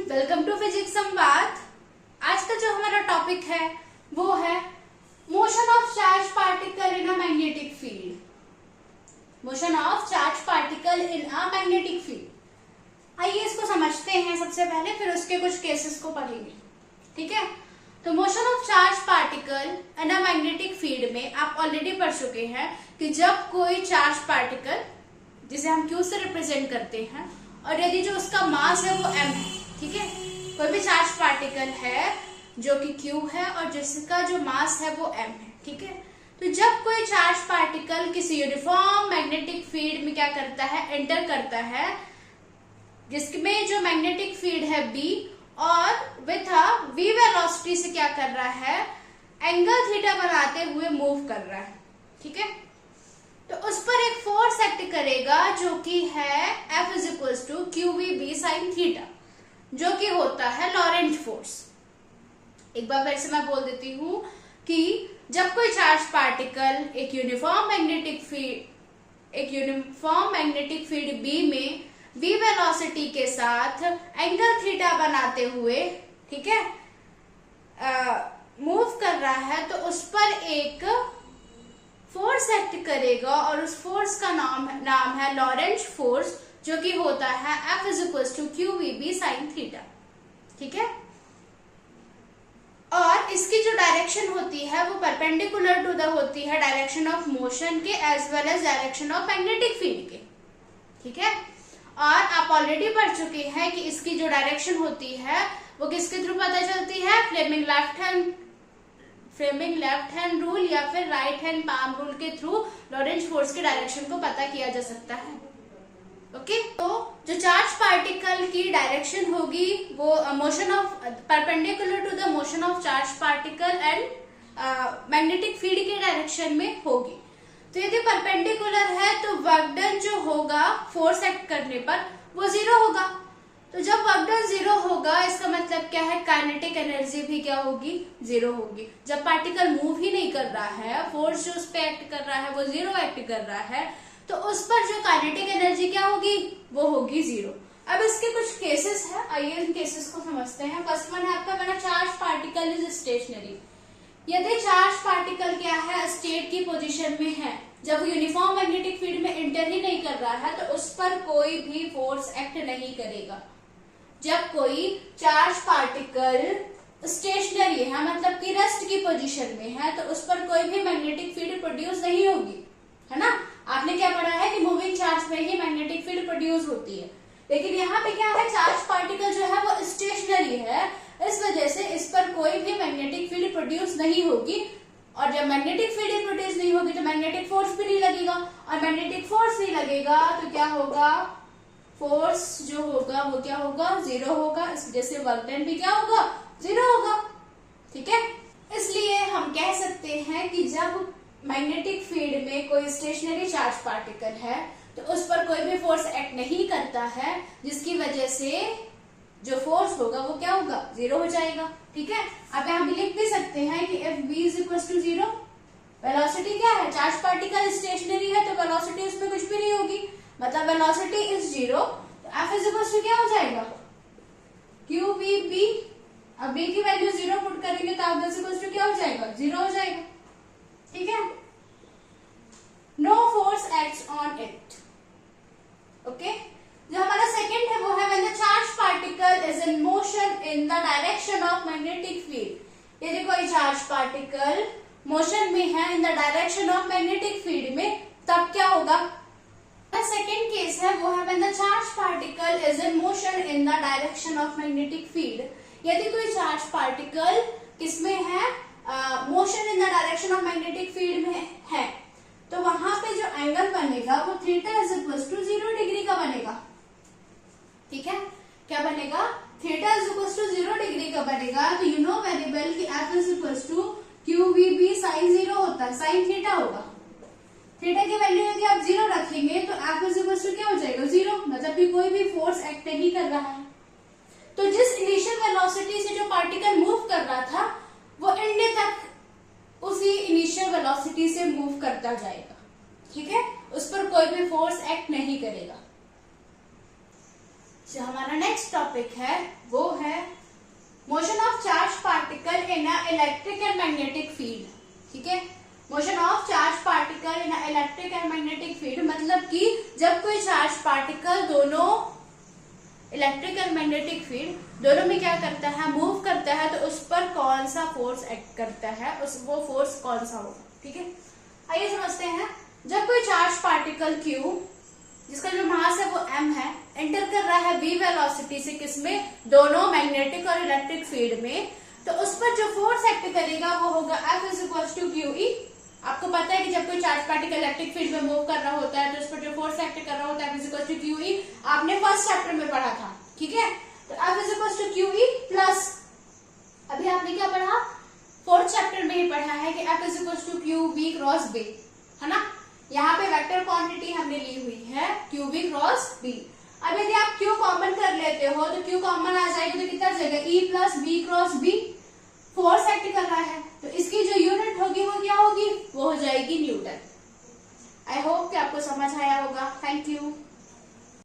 Welcome to physics संवाद। आज का जो हमारा टॉपिक है वो है motion of charge particle in a magnetic field. Motion of charge particle in a magnetic field. आइए इसको समझते हैं सबसे पहले, फिर उसके कुछ केसेस को पढ़ेंगे। ठीक है, तो motion of charge particle in a magnetic field में आप ऑलरेडी पढ़ चुके हैं कि जब कोई चार्ज पार्टिकल, जिसे हम क्यू से रिप्रेजेंट करते हैं, और यदि जो उसका मास है वो m है, ठीक है, कोई भी चार्ज पार्टिकल है जो कि q है और जिसका जो मास है वो m है, ठीक है, तो जब कोई चार्ज पार्टिकल किसी यूनिफॉर्म मैग्नेटिक फील्ड में क्या करता है, एंटर करता है, जिसमें जो मैग्नेटिक फील्ड है B और विथ v वेलोसिटी से क्या कर रहा है, एंगल थीटा बनाते हुए मूव कर रहा है, ठीक है, तो उस पर एक फोर्स एक्ट करेगा जो कि है F is equals to QVB sine theta, जो कि होता है लॉरेंट फोर्स। एक बार फिर से मैं बोल देती हूँ कि जब कोई चार्ज पार्टिकल एक यूनिफॉर्म मैग्नेटिक फील्ड B में v वेलोसिटी के साथ एंगल थीटा बनाते हुए, ठीक है, मूव कर रहा है, तो उस पर एक फोर्स एक्ट करेगा और उस फोर्स का नाम है लॉरेंट फोर्स, जो कि होता है F is equals to QVB sine theta, ठीक है, और इसकी जो डायरेक्शन होती है वो परपेंडिकुलर टू द होती है डायरेक्शन ऑफ मोशन के as well as direction of magnetic field के, ठीक है, और आप ऑलरेडी पढ़ चुके हैं कि इसकी जो डायरेक्शन होती है वो किसके थ्रू पता चलती है, फ्लेमिंग लेफ्ट हैंड रूल या फिर राइट हैंड पाम रूल के थ्रू लॉरेंट फोर्स के डायरेक्शन को पता किया जा सकता है। ओके, तो जो चार्ज पार्टिकल की डायरेक्शन होगी वो motion of perpendicular to the motion of charge particle and magnetic field के डायरेक्शन में होगी। तो यदि परपेंडिकुलर है तो वर्क डन जो होगा फोर्स एक्ट करने पर वो जीरो होगा। तो जब वर्क डन जीरो होगा इसका मतलब क्या है, काइनेटिक एनर्जी भी क्या होगी, जीरो होगी। जब पार्टिकल मूव ही नहीं कर रहा है, फोर्स जो उस पर एक्ट कर रहा है वो जीरो एक्ट कर रहा है, तो उस पर जो काइनेटिक एनर्जी क्या होगी, वो होगी जीरो। अब इसके कुछ केसेस है, आइए इन केसेस को समझते हैं। फर्स्ट वन है आपका बना चार्ज पार्टिकल इज स्टेशनरी। यदि चार्ज पार्टिकल क्या है, स्टेट की पोजीशन में है, जब यूनिफॉर्म मैग्नेटिक फील्ड में एंटर ही नहीं कर रहा है, तो उस पर कोई भी फोर्स एक्ट नहीं करेगा। जब कोई चार्ज पार्टिकल स्टेशनरी है, मतलब कि रेस्ट की पोजीशन में है, तो उस पर कोई भी मैग्नेटिक फील्ड प्रोड्यूस नहीं होगी, है ना। आपने क्या पढ़ा है कि मूविंग चार्ज में ही मैग्नेटिक फील्ड प्रोड्यूस होती है, लेकिन यहाँ पे क्या है, चार्ज पार्टिकल जो है वो स्टेशनरी है, इस वजह से इस पर कोई भी मैग्नेटिक फील्ड प्रोड्यूस नहीं होगी। और जब मैग्नेटिक फील्ड प्रोड्यूस नहीं होगी तो मैग्नेटिक फोर्स भी नहीं लगेगा, और मैग्नेटिक फोर्स नहीं लगेगा तो क्या होगा, फोर्स जो होगा वो क्या होगा, जीरो होगा। इस वजह से वर्क डन भी क्या होगा, जीरो होगा, ठीक है। इसलिए हम कह सकते हैं कि जब मैग्नेटिक फील्ड में कोई स्टेशनरी चार्ज पार्टिकल है तो उस पर कोई भी फोर्स एक्ट नहीं करता है, जिसकी वजह से जो फोर्स होगा वो क्या होगा, जीरो हो जाएगा, ठीक है। अब यहाँ भी लिख भी सकते हैं कि F B is equal to zero. Velocity क्या है, चार्ज पार्टिकल स्टेशनरी है तो वेलोसिटी उसमें कुछ भी नहीं होगी, मतलब वेलोसिटी इज जीरो, तो एफ इज इक्वल टू क्या हो जाएगा, क्यू वी बी। अब बी की वैल्यू जीरो पुट करेंगे तो एफ इज इक्वल टू क्या हो जाएगा, जीरो हो जाएगा, ठीक है। No force acts on it. Okay, जो हमारा सेकंड है वो है when the charge particle is in motion in the direction of magnetic field. यदि कोई चार्ज पार्टिकल मोशन में है in the direction of magnetic field में, तब क्या होगा। सेकंड केस है वो है when the charge particle is in motion in the direction of magnetic field. यदि कोई चार्ज पार्टिकल किसमें है, motion in the direction of magnetic field में है, तो वहां पे जो एंगल बनेगा वो theta is equal to 0 degree का बनेगा, ठीक है। क्या बनेगा, theta is equal to 0 degree का बनेगा। तो यू नो वेरी वेल कि F is equal to QVB sine zero होता है, साइन थीटा होगा। थीटा की वैल्यू यदि आप जीरो रखेंगे तो एफ इज इक्वल टू क्या हो जाएगा, जीरो, मतलब कि कोई भी फोर्स एक्ट नहीं कर रहा है। तो जिस इनिशियल वेलोसिटी से जो पार्टिकल मूव कर रहा था वो एंड तक उसी इनिशियल वेलोसिटी से मूव करता जाएगा, ठीक है, उस पर कोई भी फोर्स एक्ट नहीं करेगा। जो हमारा नेक्स्ट टॉपिक है वो है motion of charge particle in a electric and magnetic field. ठीक है, motion of charge particle in a electric and magnetic field मतलब कि जब कोई चार्ज पार्टिकल दोनों इलेक्ट्रिक एंड मैग्नेटिक फील्ड दोनों में क्या करता है, मूव करता है, तो उस पर कौन सा फोर्स एक्ट करता है, वो फोर्स कौन सा होगा। ठीक है, आइए समझते हैं। जब कोई चार्ज पार्टिकल Q जिसका जो मास है वो m है, एंटर कर रहा है v वेलोसिटी से किसमें, दोनों मैग्नेटिक और इलेक्ट्रिक फील्ड में, तो उस पर जो फोर्स एक्ट करेगा वो होगा F = QE। आपको पता है कि जब कोई चार्ज पार्टिकल इलेक्ट्रिक फील्ड में मूव कर रहा होता है तो उस पर जो फोर्स एक्ट कर रहा होता है F = QE, आपने फर्स्ट चैप्टर में पढ़ा था। ठीक है, तो F = QE प्लस अभी आपने क्या पढ़ा, फोर्थ चैप्टर में ही पढ़ा है कि F = QV क्रॉस B, है ना। यहाँ पे वेक्टर क्वांटिटी हमने ली हुई है QV क्रॉस B। अब यदि आप Q कॉमन कर लेते हो तो Q कॉमन आ जाएगी तो कितना जाएगा, E + B cross B। Force act कर रहा है तो इसकी जो यूनिट होगी वो क्या होगी, वो हो जाएगी न्यूटन। आई होप कि आपको समझ आया होगा। Thank you.